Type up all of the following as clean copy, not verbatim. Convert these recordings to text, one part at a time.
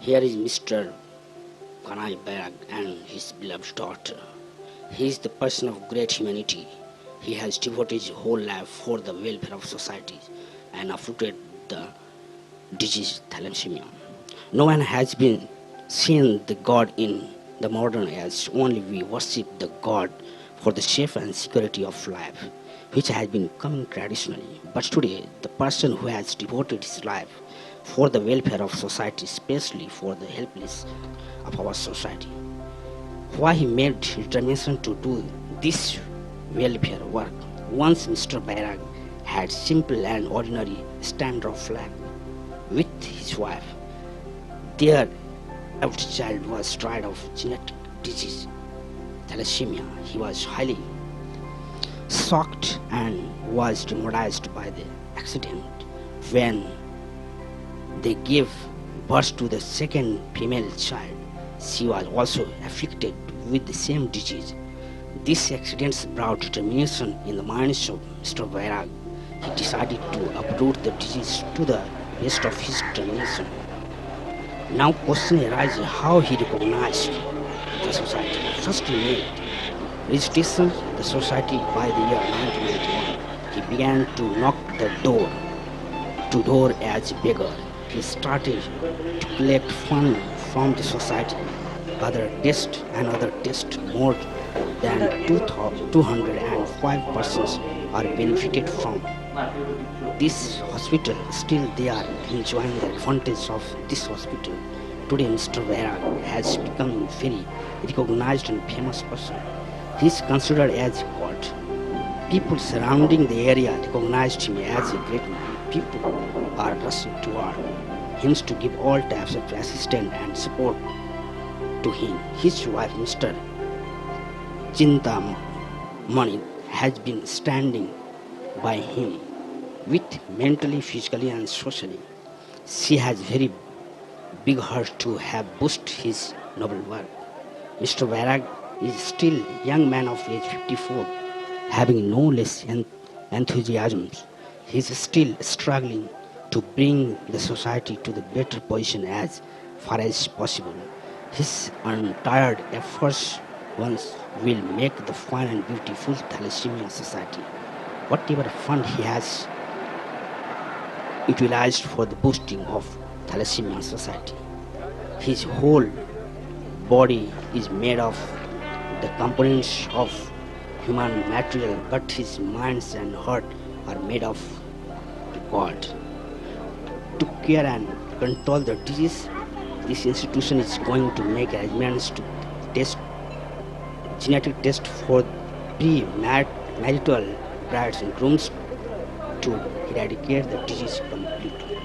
Here is Mr. Kanai Bairag and his beloved daughter. He is the person of great humanity. He has devoted his whole life for the welfare of society and uprooted the disease thalassemia. No one has been seen the God in the modern age. Only we worship the God for the safety and security of life, which has been coming traditionally. But today, the person who has devoted his life for the welfare of society, especially for the helpless of our society, why he made determination to do this welfare work. Once Mr. Bairag had simple and ordinary stand of life with his wife. Their eldest child was tried of genetic disease, thalassemia. He was highly shocked and was traumatized by the accident. When they gave birth to the second female child, she was also afflicted with the same disease. These accidents brought determination in the minds of Mr. Bairag. He decided to uproot the disease to the best of his determination. Now question arises how he recognized the society. First he made registration the society by the year 1991. He began to knock the door to door as a beggar. He started to collect funds from the society. Other tests and other tests, more than 205 persons are benefited from this hospital. Still they are enjoying the advantage of this hospital. Today Mr. Bairag has become a very recognized and famous person. He is considered as a god. People surrounding the area recognized him as a great man. People are rushing toward him to give all types of assistance and support to him. His wife, Mr. Chintamani, has been standing by him with mentally, physically and socially. She has very big heart to have boosted his noble work. Mr. Bairag is still young man of age 54, having no less enthusiasm. He is still struggling to bring the society to the better position as far as possible. His untired efforts once will make the fine and beautiful thalassemia society. Whatever fund he has utilized for the boosting of thalassemia society, his whole body is made of the components of human material, but his minds and heart are made of God. To care and control the disease, this institution is going to make arrangements to test genetic test for pre-marital brides and grooms to eradicate the disease completely.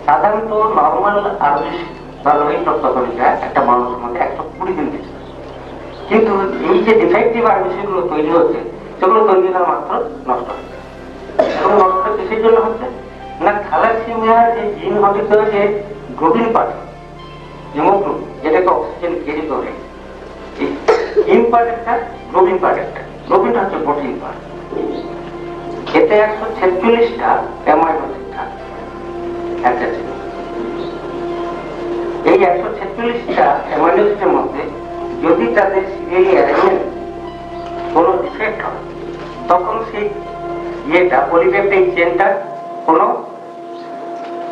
সাধারণত normal আরবিশ বা লোহিত রক্তকণিকা একটা মানুষের মধ্যে 120 দিন গেছে, কিন্তু এই যে ডিফেক্টিভ আরবিশগুলো তৈরি হচ্ছে সেগুলো তৈরি হওয়ার মাত্র নষ্ট হচ্ছে। এগুলো নষ্ট কিসের জন্য হচ্ছে না, থ্যালাসেমিয়ার যে জিন ঘটিত যে গ্লোবিন পার্ট, হিমোগ্লোবিন, যেটাকে অক্সিজেন ক্যারি করে, এই হিম পার্ট একটা, গ্লোবিন পার্ট একটা। গ্লোবিনটা হচ্ছে প্রোটিন পার্ট। এতে 146টা অ্যামাইনো অ্যাসিড থাকে। এই 146টা অ্যামাইনো অ্যাসিডের মধ্যে যদি তাদের সিরিয়ালি অ্যারেঞ্জমেন্ট কোনো ডিফেক্ট হয়, তখন সেই পলিপেপটাইড চেনটা কোনো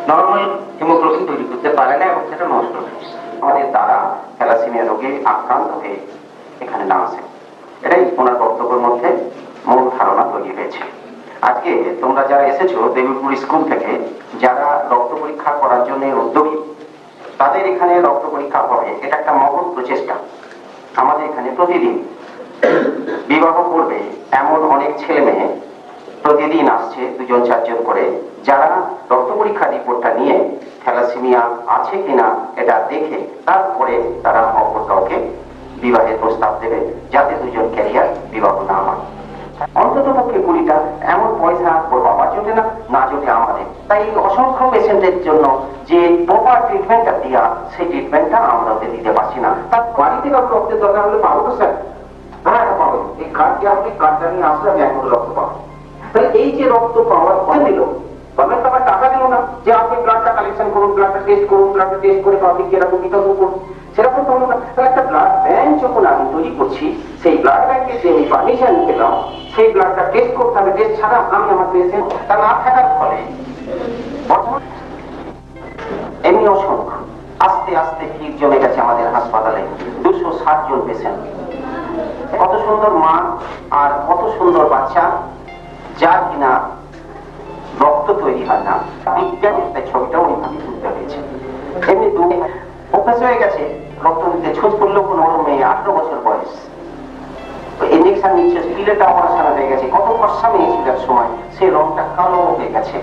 নর্মাল হিমোগ্লোবিন তৈরি করতে পারে না এবং সেটা নষ্ট হয়ে যায়। আমাদের দ্বারা থ্যালাসেমিয়া রোগে আক্রান্ত হয়ে এখানে না আসে, এটাই ওনার বক্তব্যের মধ্যে মূল ধারণা তৈরি হয়েছে। আজকে তোমরা যারা এসেছো দেবীপুর স্কুল থেকে, যারা রক্ত পরীক্ষা করার জন্য উদ্যোগী, তাদের এখানে রক্ত পরীক্ষা হবে। এটা একটা মহৎ প্রচেষ্টা। আমাদের এখানে প্রতিদিন বিবাহ করবে এমন অনেক ছেলে মেয়ে প্রতিদিন আসছে, 2-4 জন করে, যারা রক্ত পরীক্ষা রিপোর্টটা নিয়ে থ্যালাসেমিয়া আছে কিনা এটা দেখে তারপরে তারা অপর কাউকে বিবাহের প্রস্তাব দেবে, যাতে দুজন ক্যারিয়ার বিবাহ না হয়। অন্তত পক্ষে 20টা, এমন পয়সা ওর বাবার জোটে না, না জোটে আমাদের। তাই এই অসংখ্য পেশেন্টের জন্য যে প্রপার ট্রিটমেন্টটা দেওয়া, সেই ট্রিটমেন্টটা আমরা ওদের দিতে পারছি না। তার বাড়িতে কাউকে রক্তের দরকার হলে পাবো তো স্যার? হ্যাঁ পাবেন, এই কার্ডটি আপনি কার্ডটা নিয়ে আসলে আমি এখন রক্ত পাবো। তাহলে এই যে রক্ত পাওয়ার পরে দিল, গভর্নমেন্ট আবার টাকা দিল না যে আপনি ব্লাডটা কালেকশন করুন, ব্লাডটা টেস্ট করুন, ব্লাডটা টেস্ট করে পাবলিক এরকম বিতর্ক করুন, সেরকম তো হলো না। তাহলে একটা ব্লাড ব্যাংক যখন আমি তৈরি করছি, সেই ব্লাড ব্যাংকে যে আমি পারমিশন পেলাম, সেই ব্লাডটা টেস্ট করতে হবে। টেস্ট ছাড়া আমি আমার পেশেন্ট তা না থাকার ফলে বর্তমান এমনি অসংখ্য আস্তে আস্তে ভিড় জমে গেছে আমাদের হাসপাতালে। 260 জন পেশেন্ট, কত সুন্দর মা আর কত সুন্দর বাচ্চা, যার কিনা রক্ত তৈরি হয় না। বিজ্ঞান ছবিটাও ওইভাবে তুলতে হয়েছে। এমনি অভ্যাস হয়ে গেছে রক্ত দিতে। ছোট করলেও কোনো মেয়ে 18 বছর বয়স, ইঞ্জেকশন নিচ্ছে, পিলেটা অপারেশন হয়ে গেছে, কত ফর্সা মেয়েছিল এক সময়, সেই রংটা কালো হয়ে গেছে।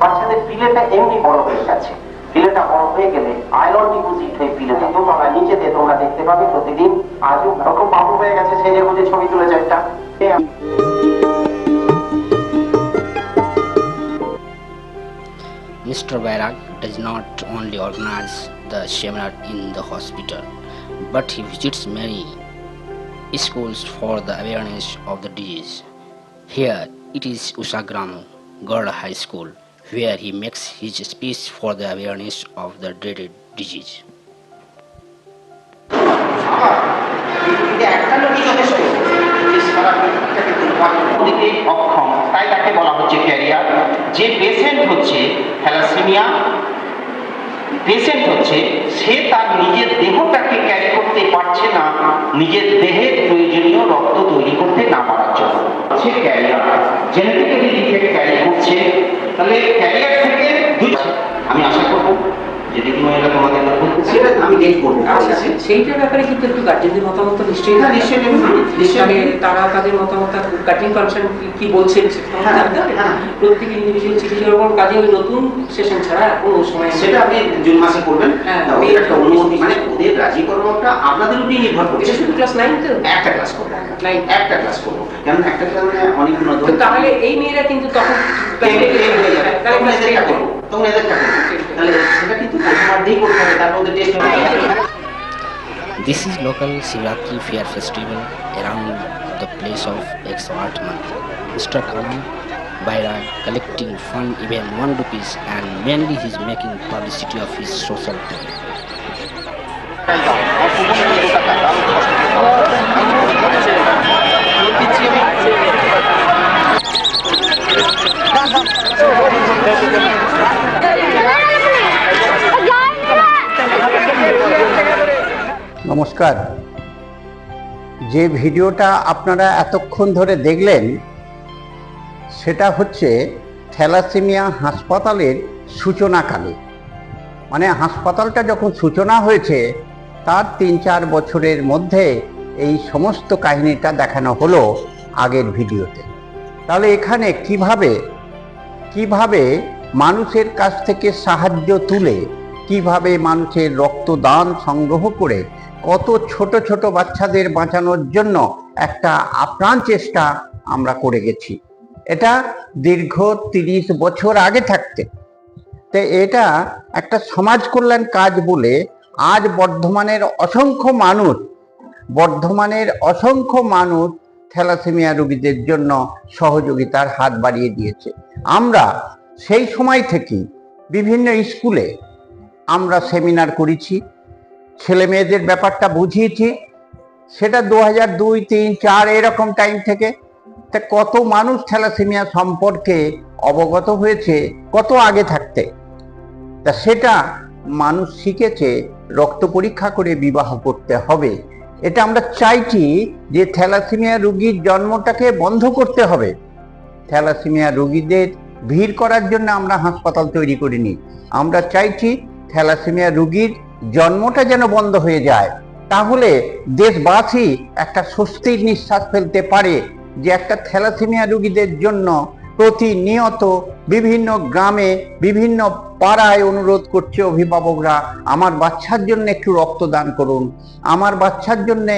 বাচ্চাদের পিলেটা এমনি বড় হয়ে গেছে। পিলেটা বড় হয়ে গেলে আয়রন ডিপোজিট হয়ে পিলেটা দোতলা নিচেতে তোমরা দেখতে পাবে প্রতিদিন। আজও রকম বাবু হয়ে গেছে, সেজে গুজে ছবি তুলেছে একটা। Mr. Bairag does not only organize the seminar in the hospital, but he visits many schools for the awareness of the disease. Here it is Usagram Girl High School, where he makes his speech for the awareness of the dreaded disease. অক্ষম, তাই তাকে বলা হচ্ছে career. যে patient হচ্ছে thalassaemia patient হচ্ছে, সে তার নিজের দেহটাকে ক্যারি করতে পারছে না, নিজের দেহের প্রয়োজনীয় রক্ত তৈরি করতে না পারার জন্য। সে ক্যারিয়ার জেনেটিক্যালি দিক থেকে ক্যারি করছে। তাহলে ক্যারিয়ার থেকে আমি আশা করবো যদি কোনো এটা তোমাদের সেটা আমি দেখব। সেইটার ব্যাপারে কিন্তু একটু গার্জেনদের মতামত নিশ্চয়ই নিশ্চয়ই তারা তাদের মতামত গার্জেন কনসার্ন কি বলছেন প্রত্যেক ইন্ডিভিজুয়াল চিকিৎসার উপর কাজে ওই নতুন সেশন ছাড়া কোনো সময় সেটা আপনি জুন মাসে করবেন। একটা অনুমতি মানে ওদের রাজি করানোটা আপনাদের উপরেই নির্ভর করছে। এটা শুধু ক্লাস 9 তো একটা ক্লাস করবো, একটা ক্লাস করবো, কারণ একটা ক্লাস মানে অনেক উন্নত। তাহলে এই মেয়েরা কিন্তু তখন This is local Shivratri Fair Festival around the place of Expert Month. Mr. Kalam Bairag collecting fund even 1 rupees, and mainly he's making publicity of his social plan. নমস্কার। যে ভিডিওটা আপনারা এতক্ষণ ধরে দেখলেন সেটা হচ্ছে থ্যালাসেমিয়া হাসপাতালের সূচনাকালে, মানে হাসপাতালটা যখন সূচনা হয়েছে তার 3-4 বছরের মধ্যে এই সমস্ত কাহিনীটা দেখানো হলো আগের ভিডিওতে। তাহলে এখানে কিভাবে মানুষের কাছ থেকে সাহায্য তুলে, কিভাবে মানুষের রক্তদান সংগ্রহ করে কত ছোট ছোট বাচ্চাদের বাঁচানোর জন্য একটা আপ্রাণ চেষ্টা আমরা করে গেছি। এটা দীর্ঘ 30 বছর আগে থাকতে, তো এটা একটা সমাজ কল্যাণ কাজ বলে আজ বর্ধমানের অসংখ্য মানুষ থ্যালাসেমিয়া রোগীদের জন্য সহযোগিতার হাত বাড়িয়ে দিয়েছে। আমরা সেই সময় থেকেই বিভিন্ন স্কুলে আমরা সেমিনার করেছি, ছেলে মেয়েদের ব্যাপারটা বুঝিয়েছি। সেটা 2002, 3, 4 এরকম টাইম থেকে। তা কত মানুষ থ্যালাসেমিয়া সম্পর্কে অবগত হয়েছে কত আগে থাকতে। তা সেটা মানুষ শিখেছে রক্ত পরীক্ষা করে বিবাহ করতে হবে। এটা আমরা চাইছি যে থ্যালাসেমিয়া রোগীর জন্মটাকে বন্ধ করতে হবে। থ্যালাসেমিয়া রোগীদের ভিড় করার জন্য আমরা হাসপাতাল তৈরি করিনি। আমরা চাইছি থ্যালাসেমিয়া রোগীর জন্মটা যেন বন্ধ হয়ে যায়, তাহলে দেশবাসী একটা স্বস্তির নিঃশ্বাস ফেলতে পারে যে একটা থ্যালাসেমিয়া রোগীদের জন্য প্রতিনিয়ত বিভিন্ন গ্রামে বিভিন্ন পাড়ায় অনুরোধ করছে অভিভাবকরা, আমার বাচ্চার জন্য একটু রক্তদান করুন, আমার বাচ্চার জন্য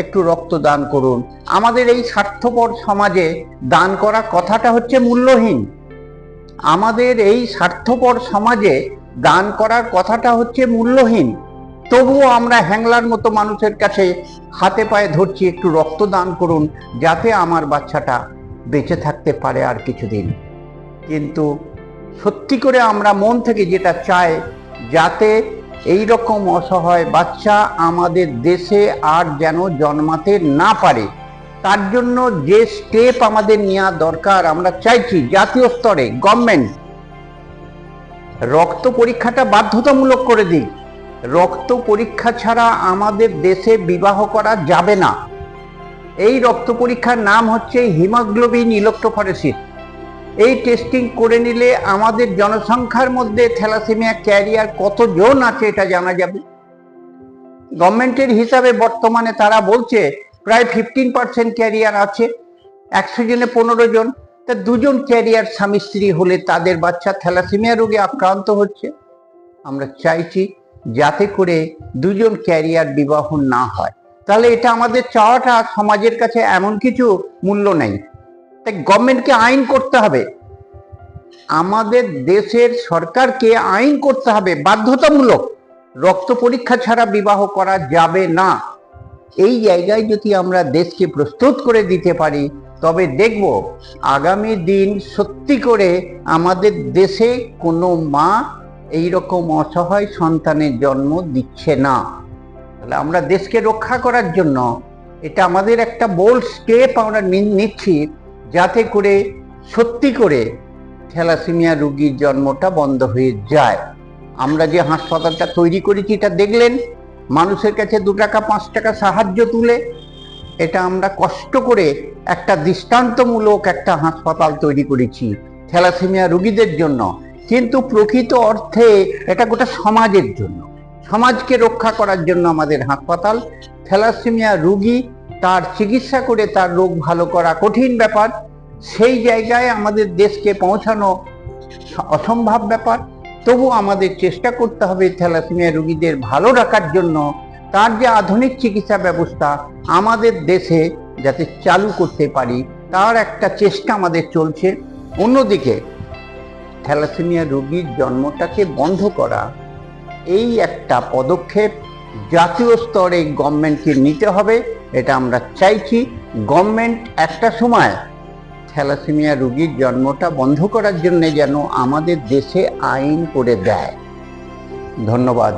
একটু রক্তদান করুন। আমাদের এই স্বার্থপর সমাজে দান করা কথাটা হচ্ছে মূল্যহীন। আমাদের এই স্বার্থপর সমাজে দান করার কথাটা হচ্ছে মূল্যহীন। তবুও আমরা হ্যাংলার মতো মানুষের কাছে হাতে পায়ে ধরছি, একটু রক্তদান করুন যাতে আমার বাচ্চাটা বেঁচে থাকতে পারে আর কিছুদিন। কিন্তু সত্যি করে আমরা মন থেকে যেটা চাই, যাতে এই রকম অসহায় বাচ্চা আমাদের দেশে আর যেন জন্মাতে না পারে, তার জন্য যে স্টেপ আমাদের নেওয়া দরকার, আমরা চাইছি জাতীয় স্তরে গভর্নমেন্ট রক্ত পরীক্ষাটা বাধ্যতামূলক করে দিই। রক্ত পরীক্ষা ছাড়া আমাদের দেশে বিবাহ করা যাবে না। এই রক্ত পরীক্ষার নাম হচ্ছে হিমোগ্লোবিন ইলেকট্রোফরেসিস। এই টেস্টিং করে নিলে আমাদের জনসংখ্যার মধ্যে থ্যালাসেমিয়া ক্যারিয়ার কতজন আছে এটা জানা যাবে। গভর্নমেন্টের হিসাবে বর্তমানে তারা বলছে প্রায় 15% ক্যারিয়ার আছে, 100 জনে 15 জন। তা 2 জন ক্যারিয়ার স্বামী স্ত্রী হলে তাদের বাচ্চা থ্যালাসেমিয়া রোগে আক্রান্ত হচ্ছে। আমরা চাইছি যাতে করে 2 জন ক্যারিয়ার বিবাহ না হয়। তাহলে এটা আমাদের চাওয়াটা সমাজের কাছে এমন কিছু মূল্য নেই। তাই গভর্নমেন্টকে আইন করতে হবে, আমাদের দেশের সরকারকে আইন করতে হবে বাধ্যতামূলক রক্ত পরীক্ষা ছাড়া বিবাহ করা যাবে না। এই জায়গায় যদি আমরা দেশকে প্রস্তুত করে দিতে পারি, তবে দেখব আগামী দিন সত্যি করে আমাদের দেশে কোনো মা এই রকম অসহায় সন্তানের জন্ম দিচ্ছে না। তাহলে আমরা দেশকে রক্ষা করার জন্য এটা আমাদের একটা বোল্ড স্টেপ আমরা নিচ্ছি, যাতে করে সত্যি করে থ্যালাসেমিয়া রোগীর জন্মটা বন্ধ হয়ে যায়। আমরা যে হাসপাতালটা তৈরি করেছি এটা দেখলেন, মানুষের কাছে 2 টাকা 5 টাকা সাহায্য তুলে এটা আমরা কষ্ট করে একটা দৃষ্টান্তমূলক একটা হাসপাতাল তৈরি করেছি থ্যালাসেমিয়া রোগীদের জন্য। কিন্তু প্রকৃত অর্থে এটা গোটা সমাজের জন্য, সমাজকে রক্ষা করার জন্য আমাদের হাসপাতাল। থ্যালাসেমিয়া রোগী তার চিকিৎসা করে তার রোগ ভালো করা কঠিন ব্যাপার, সেই জায়গায় আমাদের দেশকে পৌঁছানো অসম্ভব ব্যাপার। তবু আমাদের চেষ্টা করতে হবে থ্যালাসেমিয়া রোগীদের ভালো রাখার জন্য। তার যে আধুনিক চিকিৎসা ব্যবস্থা আমাদের দেশে যাতে চালু করতে পারি, তার একটা চেষ্টা আমাদের চলছে। অন্যদিকে থ্যালাসেমিয়া রোগীর জন্মটাকে বন্ধ করা, এই একটা পদক্ষেপ জাতীয় স্তরে গভর্নমেন্টকে নিতে হবে। এটা আমরা চাইছি গভর্নমেন্ট একটা সময় থ্যালাসেমিয়া রোগীর জন্মটা বন্ধ করার জন্য যেন আমাদের দেশে আইন করে দেয়। ধন্যবাদ।